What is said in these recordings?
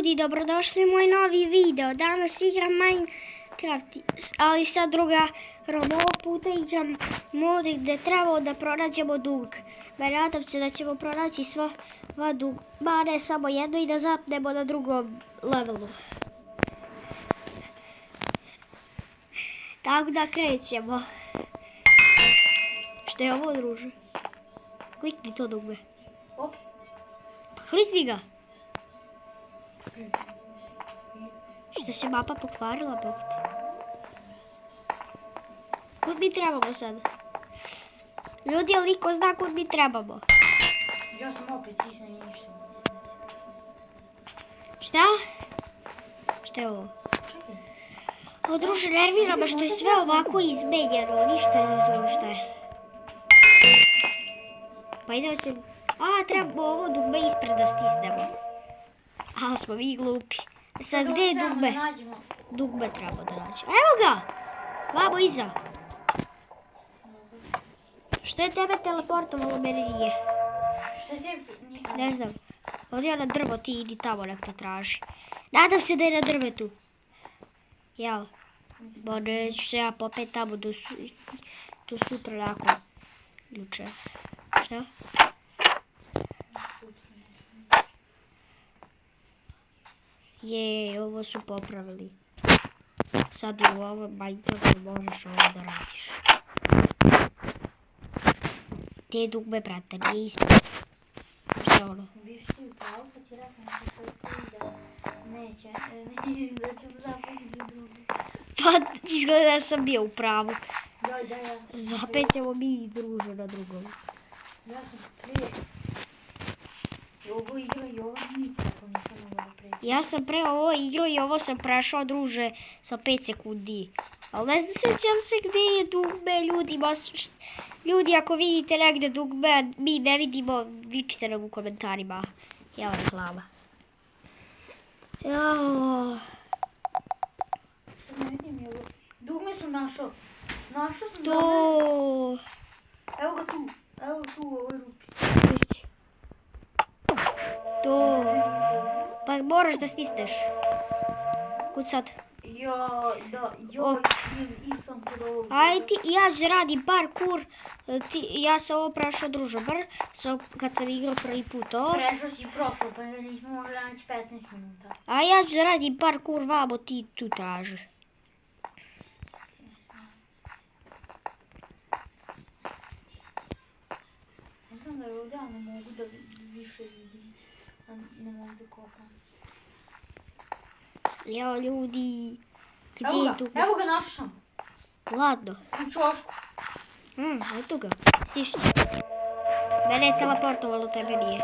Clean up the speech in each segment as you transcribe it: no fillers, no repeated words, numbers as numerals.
ljudi, dobrodošli u moj novi video. Danas igram Minecraft, ali sad druga roba. Ovog puta igram mod gdje trebamo da pronađemo dug. Nadam se da ćemo pronaći sva dug, ba ne samo jedno i da zapnemo na drugom levelu. Tako da krećemo. Što je ovo, druže? Klikni to dugme. Pa klikni ga. Što se mapa pokvarila, bog te. Kud mi trebamo sad? Ljudi, ali niko zna kud mi trebamo? Ja sam opet sisna i ništa. Šta? Šta je ovo? Čekaj. O, druže, nervira me što je sve ovako izmenjeno. Ništa ne razumijem šta je. Pa idemo će... A, treba ovo dugme ispred da stisnemo. A, smo mi glupi. Sad, gdje je dugme? Dugme treba da nađemo. Evo ga! Vamo iza. Što je tebe teleportovalo, meni nije? Što je tebi? Ne znam. Ovdje je na drvo, ti idi tamo nek te traži. Nadam se da je na drvetu. Jao. Bo neću se ja popet tamo do sutra nakon juče. Šta? Jej, ovo su popravili. Sad u ovom Minecraftu možeš ovo da radiš. Te dugme, brate, nije ispred. Šta je ono? Biš ti upravo kad ti rekao nešto što stoji da neće, da ćemo zapustiti drugu. Pa izgleda da sam bio u pravu. Da, ja. Zapet ćemo mi druže na drugom. Ja sam prije. I ovo igra i ovo nikako nisam mogla prije. Ja sam pre ovo igrao i ovo sam prešao, druže, sa 5 sekundi. Ali ne znam se gdje je dugme, ljudi, ako vidite negdje dugme, mi ne vidimo, vičite nam u komentarima. Evo reklama. Jao. Sad ne vidim je ovo. Dugme sam našao. Našao sam To. dugme. Evo ga tu. Evo tu u ovoj rupi. To. Pa moraš da stisneš. Kud sad? Isam kod ovog. Aj ti, ja ću radim parkour, ja sam ovo prešao, druže, kad sam igrao prvi put ovo. Prešao si prošlo, pa ga nismo mogli naći 15 minuta. A ja ću radim parkour, vamo ti tu traži. Ne znam da je ovdje, ali ne mogu da više vidim. Ne mogu da kopam. Jao, ljudi, gdje Evo je ga, tu? evo ga, našao sam. Ladno. U čošku. Eto ga, stišni. Mene je teleportovalo, tebe nije.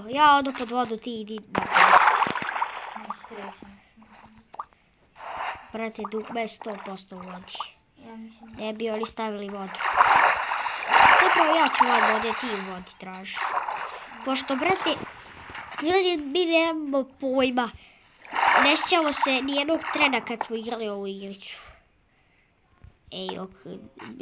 Ja odu pod vodu, ti idi. Brate, dugme 100% u vodi. Ja mislim da... Ne bi oni stavili vodu. Zapravo ja ću vodu, ovdje ti u vodi traži. Pošto, brate, ljudi, mi nemamo pojma. Ne sjećamo se nijednog trena kad smo igrali ovu igricu. Ej,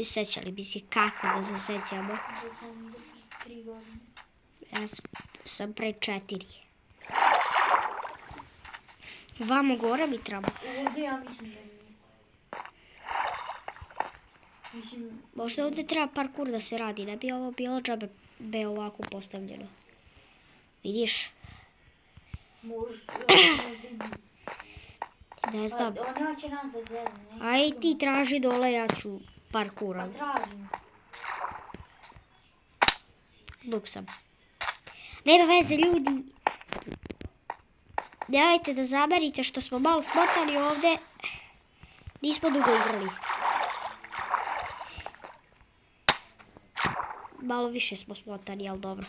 sjećali bi se kako da se sjećamo. Da sam 3 godine. Ja sam pre 4. Vamo gore mi treba. Ovdje ja mislim da nije. Mislim... Možda ovdje treba parkour da se radi, ne bi ovo bilo džabe ovako postavljeno. Vidiš? Možda i... Ne znam. Oni hoće nas da zezne. Aj ti traži dole, ja ću parkura. Pa tražim. Dok sam. Nema veze, ljudi. Nemojte da zamerite što smo malo smotani ovdje. Nismo dugo igrali. Malo više smo smotani, ali dobro.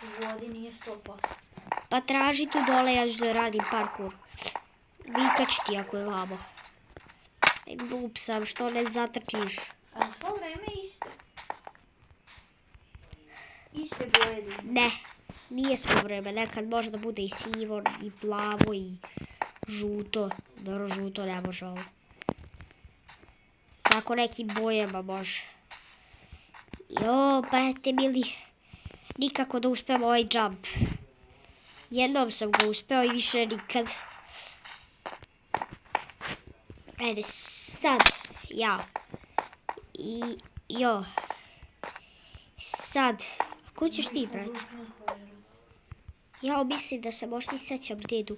U vodi nije 100%. Pa traži tu dole, ja ću da radim parkour. Vikač ti ako je vamo. Glup sam, što ne zatrčiš. A svo vreme iste. Iste boje. Ne, nije svo vreme. Nekad može da bude i sivo, i plavo, i žuto. Dobro, žuto ne može ovo. Tako nekim bojama može. Jo, brate mili. Nikako da uspemo ovaj jump. Jednom sam ga uspeo i više nikad. Ajde, sad ja. Sad. Ko ćeš ti, brat? Ja mislim da se možda i sećam dedu.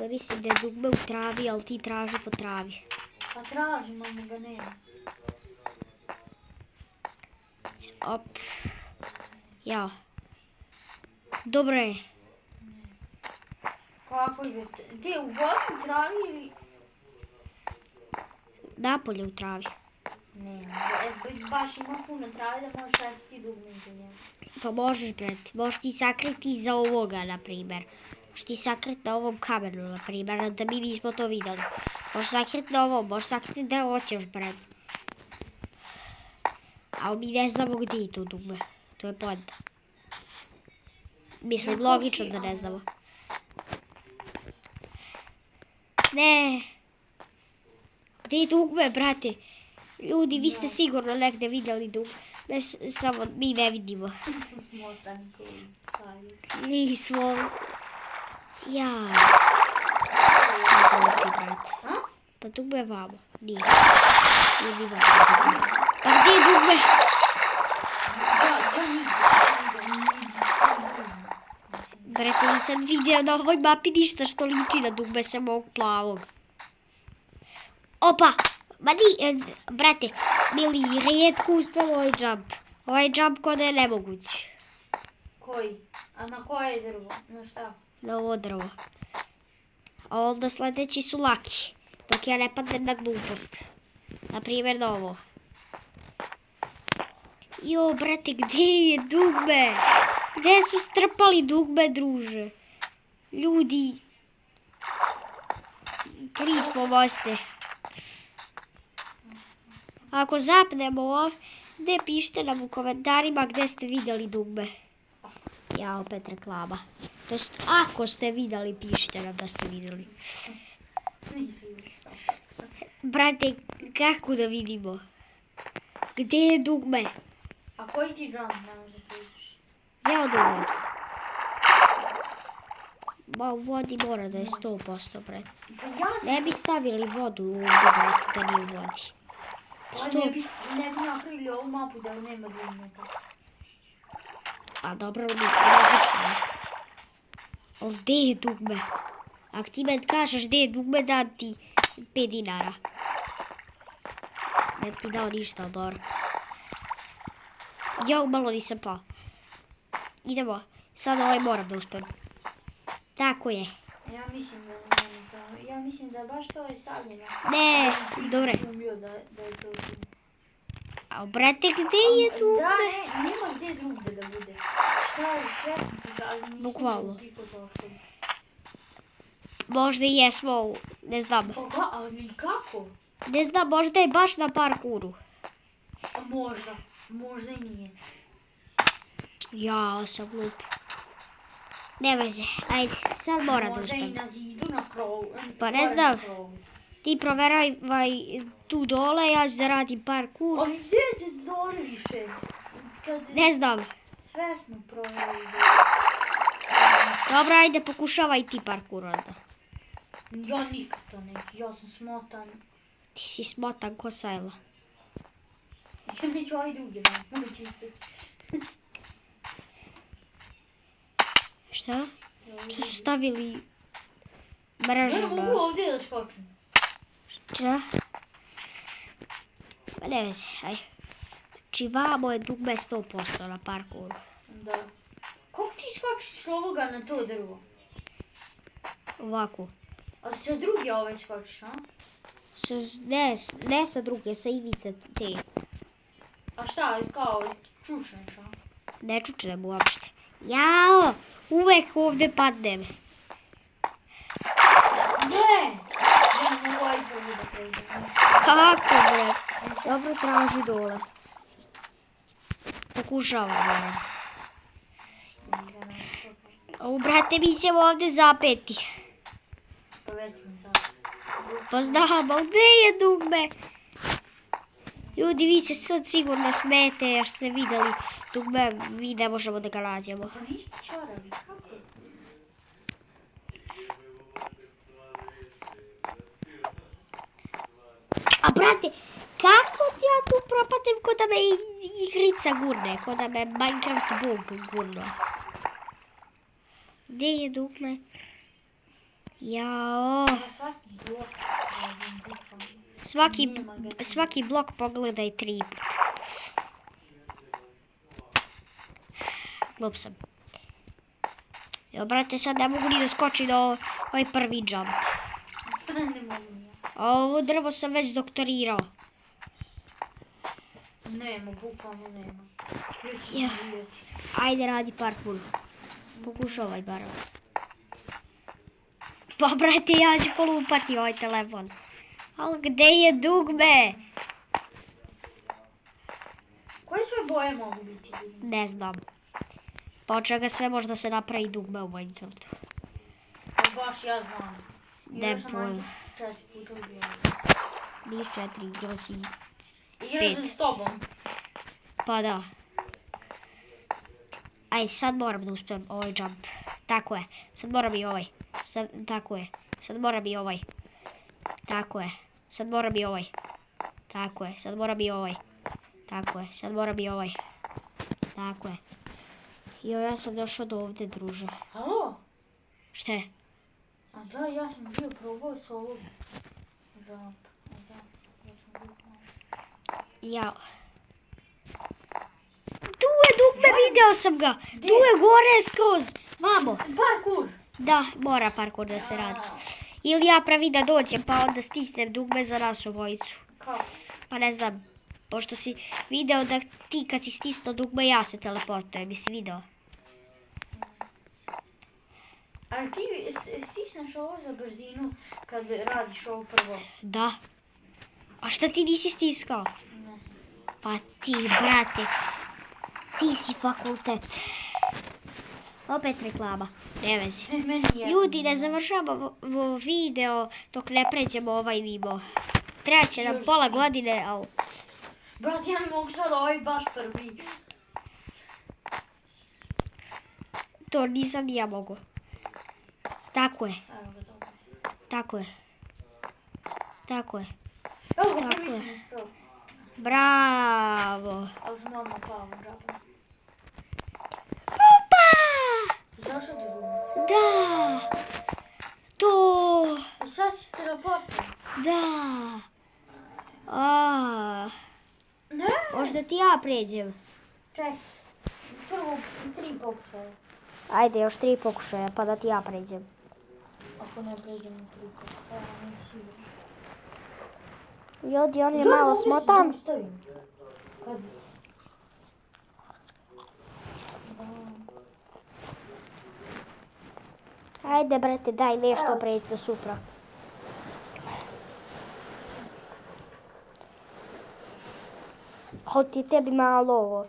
Ja mislim da je dugme u travi, ali ti traži po travi. Pa tražim, ali ga nema. Op. Ja. Dobro je. Kako je? Ti je u vodi, u travi ili... Napolje u travi. Ne, baš ima puno travi da možeš sakriti dugme iza njega. Pa možeš, brat. Možeš ti sakriti iza ovoga, na primjer. Možeš ti sakriti na ovom kamenu, na primjer, da mi nismo to vidjeli. Možeš sakriti na ovom, možeš sakriti da hoćeš, brat. Ali mi ne znamo gdje je to dugme. To je poanta. Mislim, logično da ne znamo. Ne. Gdje je dugme, brate? Ljudi, vi ste sigurno negdje vidjeli dugme. Ne, samo mi ne vidimo. Smotan koji staje. Nismo. Ja. Pa dugme je vamo. Nije. Nije vamo. Pa gdje je dugme? Brate, nisam vidio na ovoj mapi ništa što liči na dugme sem ovog plavog. Opa! Ma ni, brate, Mili, rijetko uspeo ovaj jump. Ovaj jump kod je nemoguć. Koji? A na koje drvo? Na šta? Na ovo drvo. A onda sljedeći su laki. Dok ja ne padnem na glupost. Naprimjer na ovo. Jo, brate, gdje je dugme? Gdje su strpali dugme, druže? Ljudi. Please, pomozite. Ako zapnemo ovdje, pišite nam u komentarima gdje ste vidjeli dugme. Ja opet reklama. To jest, ako ste vidjeli, pišite nam da ste vidjeli. Brate, kako da vidimo? Gdje je dugme? A koji ti jump ne može pričaš? Ja od u vodu. Ma u vodi mora da je 100%, brate. Ne bi stavili vodu u ovdje, brate, da nije u vodi. Pa ne bi napravili ovu mapu da nema dugmeta. A dobro, logično. Ovdje je dugme. Ako ti meni kažeš gdje je dugme, dam ti 5 dinara. Ne bi ti dao ništa, ali dobro. Jo, malo nisam pao. Idemo. Sad ovaj moram da uspem. Tako je. Ja mislim da nema to. Ja mislim da baš to je stavljeno. Ne, dobro. Da je to dugme. A brate, gdje je dugme? Da, ne, nema gdje drugdje da bude. Šta je, sve sam ti ali nisam Bukvalno. toliko došli. Možda i jesmo, ne znam. Pa ali kako? Ne znam, možda je baš na parkuru. A možda i nije. Ja sam glup. Ne veze, ajde, sad moram da Možda i uspem. na zidu, na krovu. Pa ne znam. Ti proveravaj tu dole, ja ću da radim parkur. Ali gdje te dole više? Ne znam. Sve smo provjerili. Dobro, ajde, pokušavaj ti parkur onda. Ja nikad to neću, ja sam smotan. Ti si smotan ko sajla. Ja neću ovaj drugi dan, mogu čistiti. Šta? Tu su stavili mrežu Ne na... mogu ovdje da skočim. Šta? Pa ne veze, ajde. Znači, vamo je dugme 100% na parkuru. Da. Kako ti skočiš s ovoga na to drvo? Ovako. A sa drugi ovaj skočiš, a? Ne sa druge, sa ivice te. A šta, kao čučneš, a? Ne čučnem uopšte. Jao, uvek ovdje padnem. Ne! Ja ne mogu ovaj prvi da pređem. Kako, bre? Dobro, traži dole. Pokušavam, bre. O, brate, mi ćemo ovdje zapeti. Pa već sam sad. Pa znam, ali gdje je dugme? Ljudi, vi se sad sigurno smete jer ste vidjeli dugme, mi ne možemo da ga nađemo. Pa nismo čaravi, kako? brate, kako ti ja tu propatim ko da me igrica gurne, ko da me Minecraft bug gurno. Gdje je dugme? Jao. Svaki blok pogledaj 3 put. Glup sam. Jo, brate, sad ne mogu ni da skoči do ovaj prvi jump. Ne mogu nije. A ovo drvo sam već doktorirao. Nema, bukvalno nema. Ja. Ajde, radi parkour. Pokušavaj barem. Pa, brate, ja ću polupati ovaj telefon. Ali gde je dugme? Koje sve boje mogu biti? Ne znam. Pa od čega sve možda se napravi dugme u Minecraftu. Pa baš ja znam. Ne pojma. 4 puta ubio. Niš 4, igrao si. Igrao sam s tobom. Pa da. Aj, sad moram da uspijem ovaj jump. Tako je. Sad moram i ovaj. Tako je. Sad moram i ovaj. Tako je. Sad moram i ovaj. Tako je. Sad moram i ovaj. Tako je. Sad moram i ovaj. Tako je. Jo, ja sam došao do ovdje, druže. Alo? Šta je? A da, ja sam bio probao s ovog jump. A da, ja sam bio probao. Jao. Tu je dugme, video sam ga. Tu je gore skroz. Vamo. Parkour! Da, mora parkour da se radi. Ili ja pravi da dođem pa onda stisnem dugme za nas obojicu. Kako? Pa ne znam, pošto si video da ti kad si stisnuo dugme ja se teleportujem, si video. Ali ti stisneš ovo za brzinu kad radiš ovo prvo? Da. A šta ti nisi stiskao? Ne. Pa ti, brate, ti si fakultet. Opet reklama, ne veze. Ljudi, ne završamo video dok ne pređemo ovaj nivo. Trebaće nam pola godine, ali... Brat, ja ne mogu sad ovaj baš prvi. To nisam ni ja mogu. Tako je, Evo ga dobro. tako je. Tako je. Evo ga Tako prvi je. sam uspio. Bravo. Ali sam odmah pao, džaba. Opa! Zašao ti gubi? Da. To. I sad si teleportao. Da. A. Ne? Možda ti ja pređem. Čekaj. Prvo 3 pokušaja. Ajde, još 3 pokušaja pa da ti ja pređem. Ako ne pređem na 3 pokušaja, nisam siguran. Ljudi, on je malo smotan. Kad? Ajde, brate, daj nešto pređi do sutra. Hodi tebi malo ovo.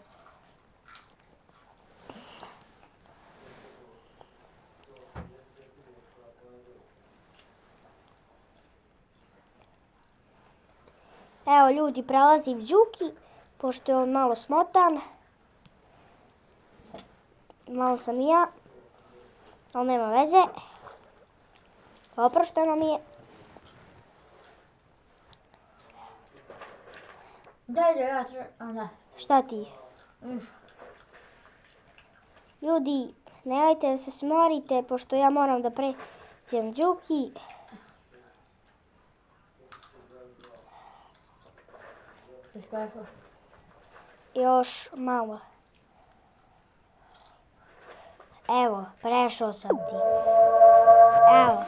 Evo ljudi, prelazim Đuki, pošto je on malo smotan. Malo sam i ja, ali nema veze. Oprošteno mi je. Daj da ja a da. Šta ti? Ljudi, nemojte da se smorite, pošto ja moram da pređem Đuki. Još malo. Evo, prešao sam ti. Evo.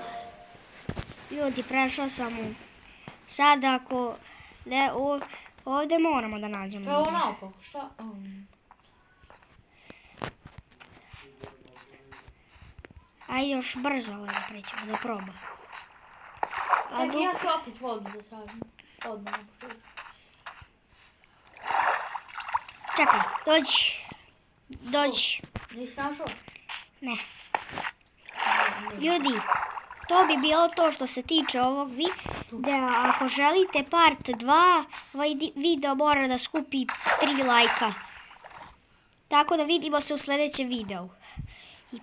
Ljudi, prešao sam mu. Sad ako... Ne, ovdje moramo da nađemo. Evo naopako, šta? Ajde još brzo ovaj da prećemo, da proba. Ja ću opet vodu da tražim. Odmah na početku. Čekaj, dođi. Dođi. Nisi našao? Ne. Ljudi, to bi bilo to što se tiče ovog videa. Ako želite part 2, ovaj video mora da skupi 3 lajka. Tako da vidimo se u sljedećem videu. I